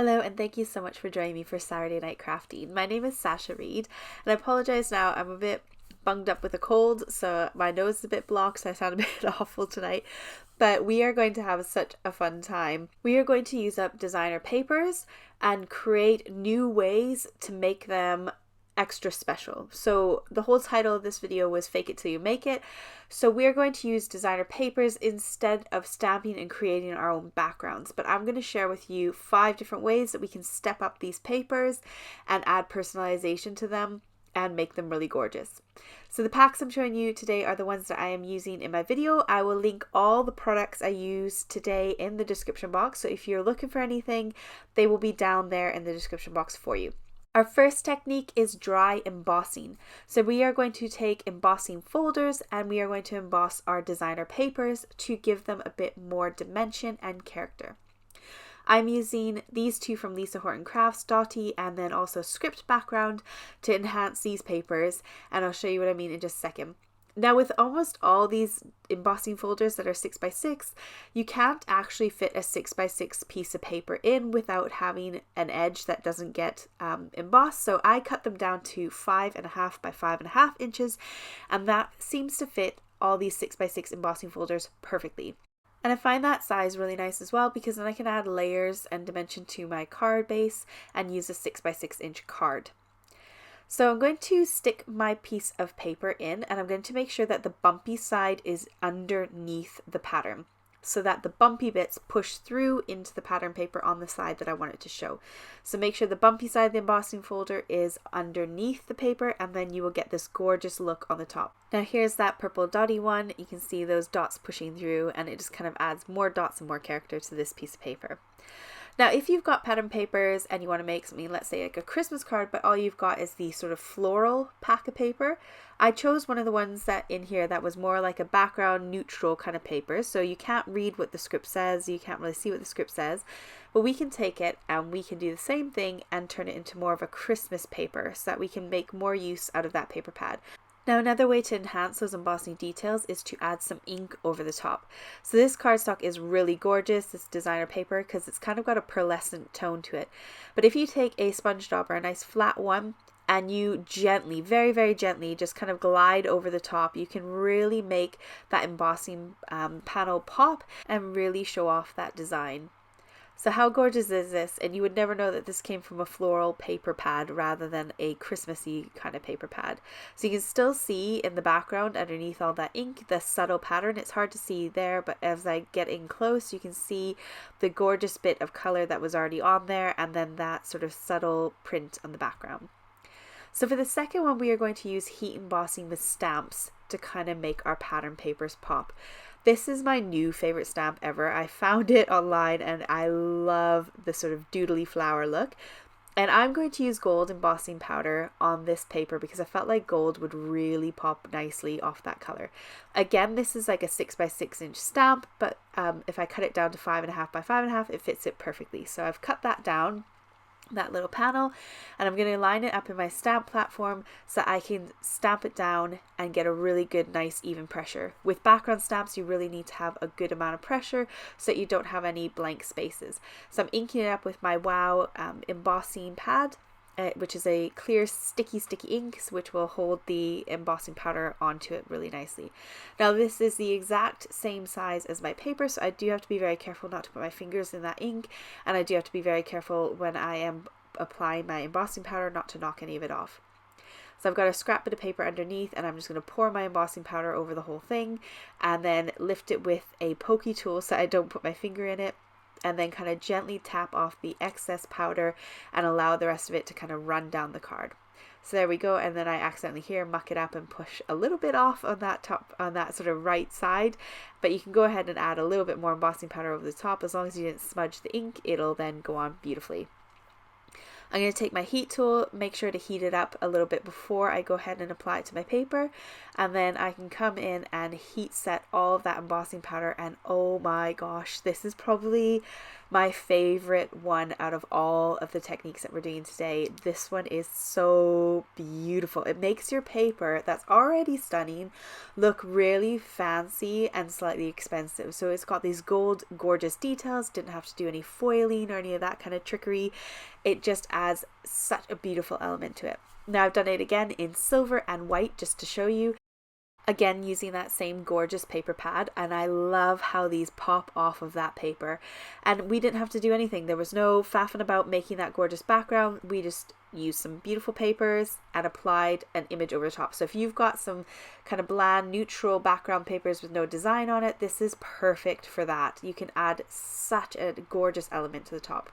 Hello, and thank you so much for joining me for Saturday Night Crafting. My name is Sasha Reade, and I apologize now, I'm a bit bunged up with a cold, so my nose is a bit blocked, so I sound a bit awful tonight. But we are going to have such a fun time. We are going to use up designer papers and create new ways to make them extra special. So the whole title of this video was Fake It Till You Make It. So we're going to use designer papers instead of stamping and creating our own backgrounds. But I'm going to share with you 5 different ways that we can step up these papers and add personalization to them and make them really gorgeous. So the packs I'm showing you today are the ones that I am using in my video. I will link all the products I use today in the description box. So if you're looking for anything, they will be down there in the description box for you. Our first technique is dry embossing. So we are going to take embossing folders and we are going to emboss our designer papers to give them a bit more dimension and character. I'm using these two from Lisa Horton Crafts, Dottie, and then also Script background to enhance these papers, and I'll show you what I mean in just a second. Now with almost all these embossing folders that are 6x6, you can't actually fit a 6x6 piece of paper in without having an edge that doesn't get embossed. So I cut them down to 5.5 by 5.5 inches, and that seems to fit all these 6x6 embossing folders perfectly. And I find that size really nice as well because then I can add layers and dimension to my card base and use a 6x6 inch card. So I'm going to stick my piece of paper in and I'm going to make sure that the bumpy side is underneath the pattern so that the bumpy bits push through into the pattern paper on the side that I want it to show. So make sure the bumpy side of the embossing folder is underneath the paper and then you will get this gorgeous look on the top. Now here's that purple dotty one. You can see those dots pushing through and it just kind of adds more dots and more character to this piece of paper. Now, if you've got pattern papers and you want to make something, let's say like a Christmas card, but all you've got is the sort of floral pack of paper, I chose one of the ones that in here that was more like a background neutral kind of paper. So you can't read what the script says, you can't really see what the script says, but we can take it and we can do the same thing and turn it into more of a Christmas paper so that we can make more use out of that paper pad. Now another way to enhance those embossing details is to add some ink over the top. So this cardstock is really gorgeous, this designer paper, because it's kind of got a pearlescent tone to it. But if you take a sponge dauber, a nice flat one, and you gently, very, very gently, just kind of glide over the top, you can really make that embossing panel pop and really show off that design. So how gorgeous is this? And you would never know that this came from a floral paper pad rather than a Christmassy kind of paper pad. So you can still see in the background underneath all that ink, the subtle pattern. It's hard to see there, but as I get in close, you can see the gorgeous bit of color that was already on there and then that sort of subtle print on the background. So for the second one, we are going to use heat embossing with stamps to kind of make our pattern papers pop. This is my new favorite stamp ever. I found it online and I love the sort of doodly flower look. And I'm going to use gold embossing powder on this paper because I felt like gold would really pop nicely off that color. Again, this is like a 6x6 inch stamp, but if I cut it down to 5.5 by 5.5, it fits it perfectly. So I've cut that down, that little panel, and I'm going to line it up in my stamp platform so I can stamp it down and get a really good, nice, even pressure. With background stamps, you really need to have a good amount of pressure so that you don't have any blank spaces. So I'm inking it up with my Wow embossing pad, which is a clear sticky ink, which will hold the embossing powder onto it really nicely. Now this is the exact same size as my paper, so I do have to be very careful not to put my fingers in that ink, and I do have to be very careful when I am applying my embossing powder not to knock any of it off. So I've got a scrap bit of paper underneath and I'm just going to pour my embossing powder over the whole thing and then lift it with a pokey tool so I don't put my finger in it, and then kind of gently tap off the excess powder and allow the rest of it to kind of run down the card. So there we go, and then I accidentally here muck it up and push a little bit off on that top, on that sort of right side, but you can go ahead and add a little bit more embossing powder over the top. As long as you didn't smudge the ink, it'll then go on beautifully. I'm going to take my heat tool, make sure to heat it up a little bit before I go ahead and apply it to my paper, and then I can come in and heat set all of that embossing powder, and oh my gosh, this is probably my favorite one out of all of the techniques that we're doing today. This one is so beautiful. It makes your paper that's already stunning look really fancy and slightly expensive. So it's got these gold gorgeous details, didn't have to do any foiling or any of that kind of trickery. It just adds such a beautiful element to it. Now I've done it again in silver and white just to show you. Again, using that same gorgeous paper pad, and I love how these pop off of that paper. And we didn't have to do anything. There was no faffing about making that gorgeous background. We just used some beautiful papers and applied an image over the top. So if you've got some kind of bland, neutral background papers with no design on it, this is perfect for that. You can add such a gorgeous element to the top.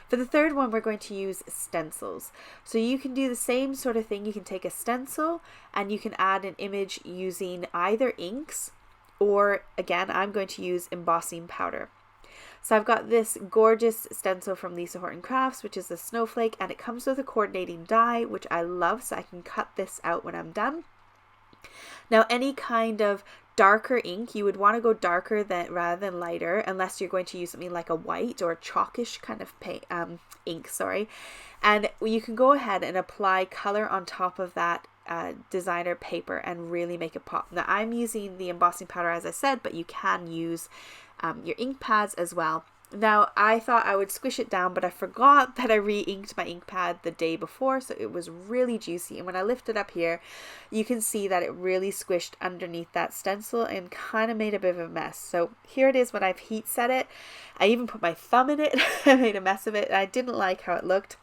For the third one, we're going to use stencils. So you can do the same sort of thing. You can take a stencil and you can add an image using either inks or, again, I'm going to use embossing powder. So I've got this gorgeous stencil from Lisa Horton Crafts, which is a snowflake, and it comes with a coordinating die, which I love, so I can cut this out when I'm done. Now, any kind of darker ink, you would want to go darker rather than lighter, unless you're going to use something like a white or chalkish kind of ink, and you can go ahead and apply color on top of that designer paper and really make it pop. Now I'm using the embossing powder, as I said, but you can use your ink pads as well. Now I thought I would squish it down, but I forgot that I re-inked my ink pad the day before, so it was really juicy, and when I lift it up here you can see that it really squished underneath that stencil and kind of made a bit of a mess. So here it is when I've heat set it. I even put my thumb in it. I made a mess of it and I didn't like how it looked.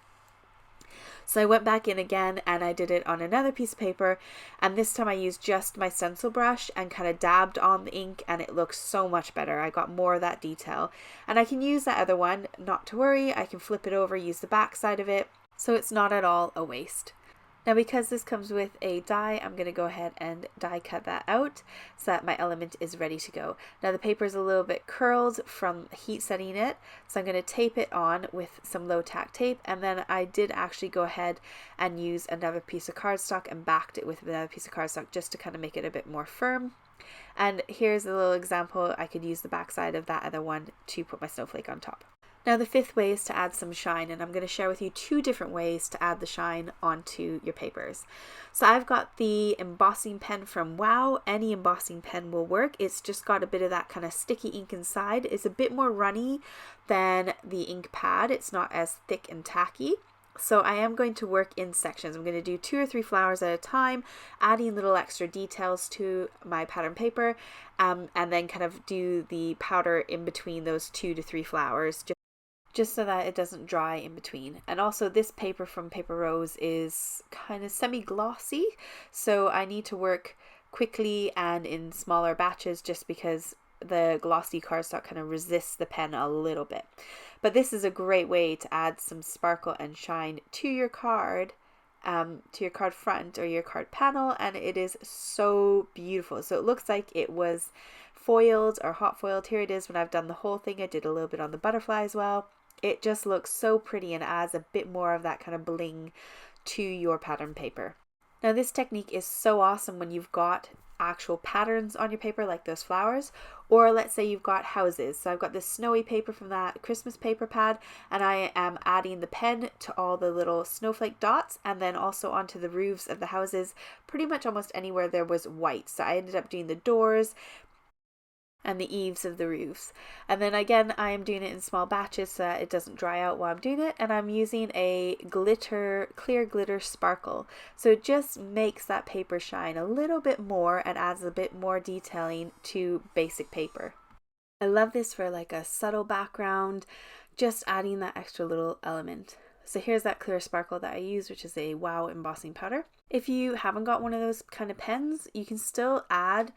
So I went back in again and I did it on another piece of paper, and this time I used just my stencil brush and kind of dabbed on the ink, and it looks so much better. I got more of that detail, and I can use that other one, not to worry. I can flip it over, use the back side of it, so it's not at all a waste. Now because this comes with a die, I'm going to go ahead and die cut that out so that my element is ready to go. Now the paper is a little bit curled from heat setting it, so I'm going to tape it on with some low tack tape, and then I did actually go ahead and use another piece of cardstock and backed it with another piece of cardstock just to kind of make it a bit more firm. And here's a little example. I could use the back side of that other one to put my snowflake on top. Now the fifth way is to add some shine, and I'm going to share with you two different ways to add the shine onto your papers. So I've got the embossing pen from Wow. Any embossing pen will work. It's just got a bit of that kind of sticky ink inside. It's a bit more runny than the ink pad. It's not as thick and tacky. So I am going to work in sections. I'm going to do 2 or 3 flowers at a time, adding little extra details to my pattern paper, and then kind of do the powder in between those 2 to 3 flowers, just so that it doesn't dry in between. And also this paper from Paper Rose is kind of semi-glossy, so I need to work quickly and in smaller batches just because the glossy cardstock kind of resists the pen a little bit. But this is a great way to add some sparkle and shine to your card front or your card panel, and it is so beautiful. So it looks like it was foiled or hot foiled. Here it is when I've done the whole thing. I did a little bit on the butterfly as well. It just looks so pretty and adds a bit more of that kind of bling to your pattern paper. Now this technique is so awesome when you've got actual patterns on your paper like those flowers, or let's say you've got houses. So I've got this snowy paper from that Christmas paper pad, and I am adding the pen to all the little snowflake dots and then also onto the roofs of the houses, pretty much almost anywhere there was white. So I ended up doing the doors and the eaves of the roofs. And then again, I am doing it in small batches so that it doesn't dry out while I'm doing it, and I'm using a clear glitter sparkle. So it just makes that paper shine a little bit more and adds a bit more detailing to basic paper. I love this for like a subtle background, just adding that extra little element. So here's that clear sparkle that I use, which is a Wow embossing powder. If you haven't got one of those kind of pens, you can still add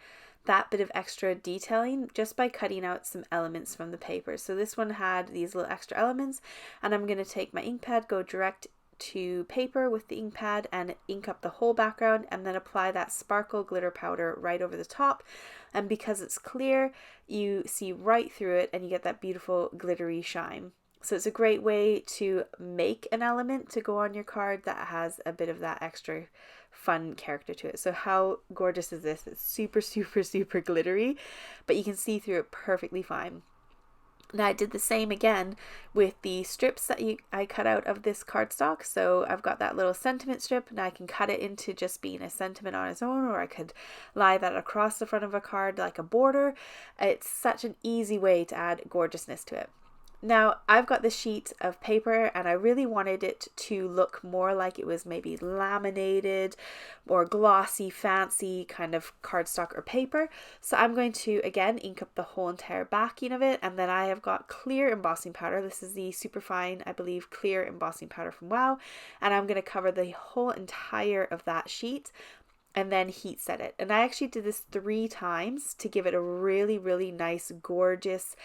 that bit of extra detailing just by cutting out some elements from the paper. So this one had these little extra elements, and I'm going to take my ink pad, go direct to paper with the ink pad and ink up the whole background, and then apply that sparkle glitter powder right over the top. And because it's clear, you see right through it and you get that beautiful glittery shine. So it's a great way to make an element to go on your card that has a bit of that extra fun character to it. So how gorgeous is this? It's super, super, super glittery, but you can see through it perfectly fine. Now I did the same again with the strips that I cut out of this cardstock. So I've got that little sentiment strip, and I can cut it into just being a sentiment on its own, or I could lie that across the front of a card like a border. It's such an easy way to add gorgeousness to it. Now I've got this sheet of paper, and I really wanted it to look more like it was maybe laminated or glossy, fancy kind of cardstock or paper. So I'm going to again ink up the whole entire backing of it, and then I have got clear embossing powder. This is the Superfine, I believe, clear embossing powder from Wow, and I'm going to cover the whole entire of that sheet and then heat set it. And I actually did this 3 times to give it a really, really nice, gorgeous,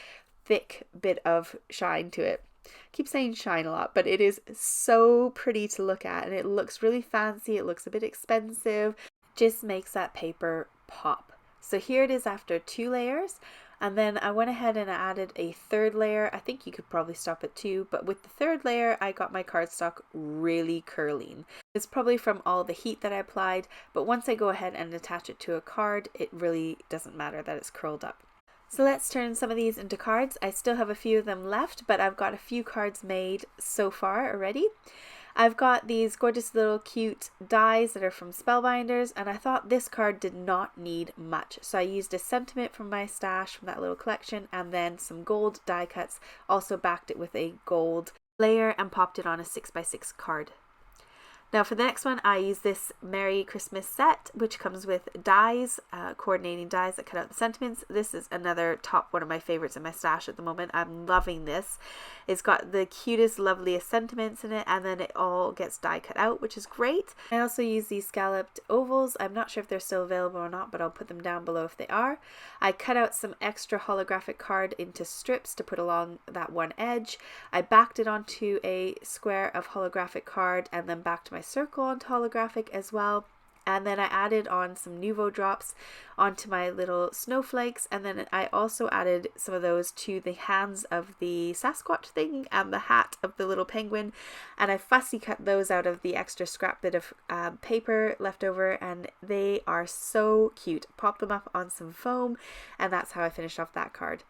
thick bit of shine to it. I keep saying shine a lot, but it is so pretty to look at, and it looks really fancy. It looks a bit expensive. Just makes that paper pop. So here it is after 2 layers, and then I went ahead and added a 3rd layer. I think you could probably stop at 2, but with the 3rd layer I got my cardstock really curling. It's probably from all the heat that I applied, but once I go ahead and attach it to a card, it really doesn't matter that it's curled up. So let's turn some of these into cards. I still have a few of them left, but I've got a few cards made so far already. I've got these gorgeous little cute dies that are from Spellbinders, and I thought this card did not need much. So I used a sentiment from my stash from that little collection, and then some gold die cuts. Also backed it with a gold layer and popped it on a 6x6 card. Now for the next one, I use this Merry Christmas set, which comes with dies, coordinating dies that cut out the sentiments. This is another one of my favorites in my stash at the moment. I'm loving this. It's got the cutest, loveliest sentiments in it, and then it all gets die cut out, which is great. I also use these scalloped ovals. I'm not sure if they're still available or not, but I'll put them down below if they are. I cut out some extra holographic card into strips to put along that one edge. I backed it onto a square of holographic card, and then backed my circle onto holographic as well, and then I added on some Nuvo drops onto my little snowflakes, and then I also added some of those to the hands of the Sasquatch thing and the hat of the little penguin, and I fussy cut those out of the extra scrap bit of paper left over, and they are so cute. Pop them up on some foam, and that's how I finished off that card.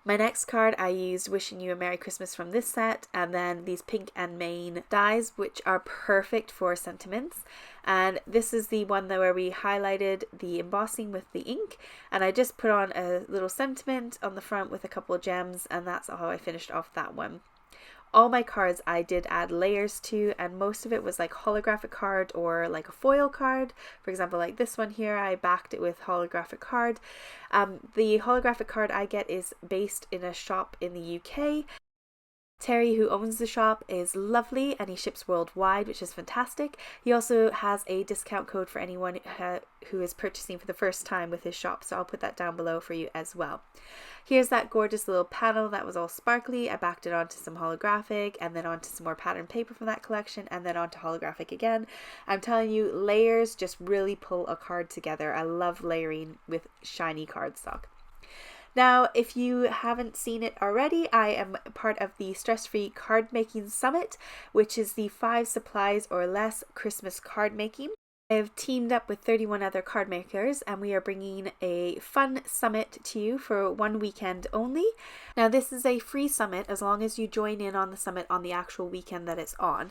My next card, I used Wishing You a Merry Christmas from this set, and then these pink and mane dies, which are perfect for sentiments. And this is the one where we highlighted the embossing with the ink, and I just put on a little sentiment on the front with a couple of gems, and that's how I finished off that one. All my cards I did add layers to, and most of it was like holographic card or like a foil card. For example, like this one here, I backed it with holographic card. The holographic card I get is based in a shop in the UK. Terry, who owns the shop, is lovely, and he ships worldwide, which is fantastic. He also has a discount code for anyone who is purchasing for the first time with his shop, so I'll put that down below for you as well. Here's that gorgeous little panel that was all sparkly. I backed it onto some holographic, and then onto some more pattern paper from that collection, and then onto holographic again. I'm telling you, layers just really pull a card together. I love layering with shiny cardstock. Now, if you haven't seen it already, I am part of the Stress-Free Card Making Summit, which is the 5 supplies or less Christmas card making. I have teamed up with 31 other card makers, and we are bringing a fun summit to you for 1 weekend only. Now, this is a free summit as long as you join in on the summit on the actual weekend that it's on.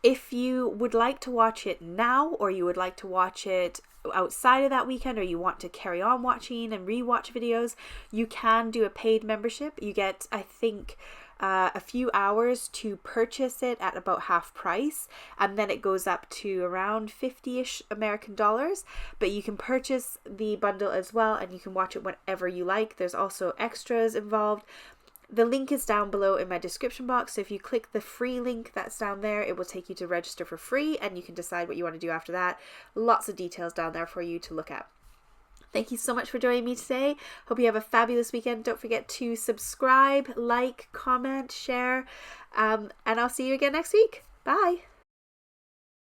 If you would like to watch it now, or you would like to watch it outside of that weekend, or you want to carry on watching and rewatch videos, you can do a paid membership. You get, I think, a few hours to purchase it at about half price, and then it goes up to around 50-ish American dollars, but you can purchase the bundle as well, and you can watch it whenever you like. There's also extras involved. The link is down below in my description box, so if you click the free link that's down there, it will take you to register for free, and you can decide what you want to do after that. Lots of details down there for you to look at. Thank you so much for joining me today. Hope you have a fabulous weekend. Don't forget to subscribe, like, comment, share, and I'll see you again next week. Bye!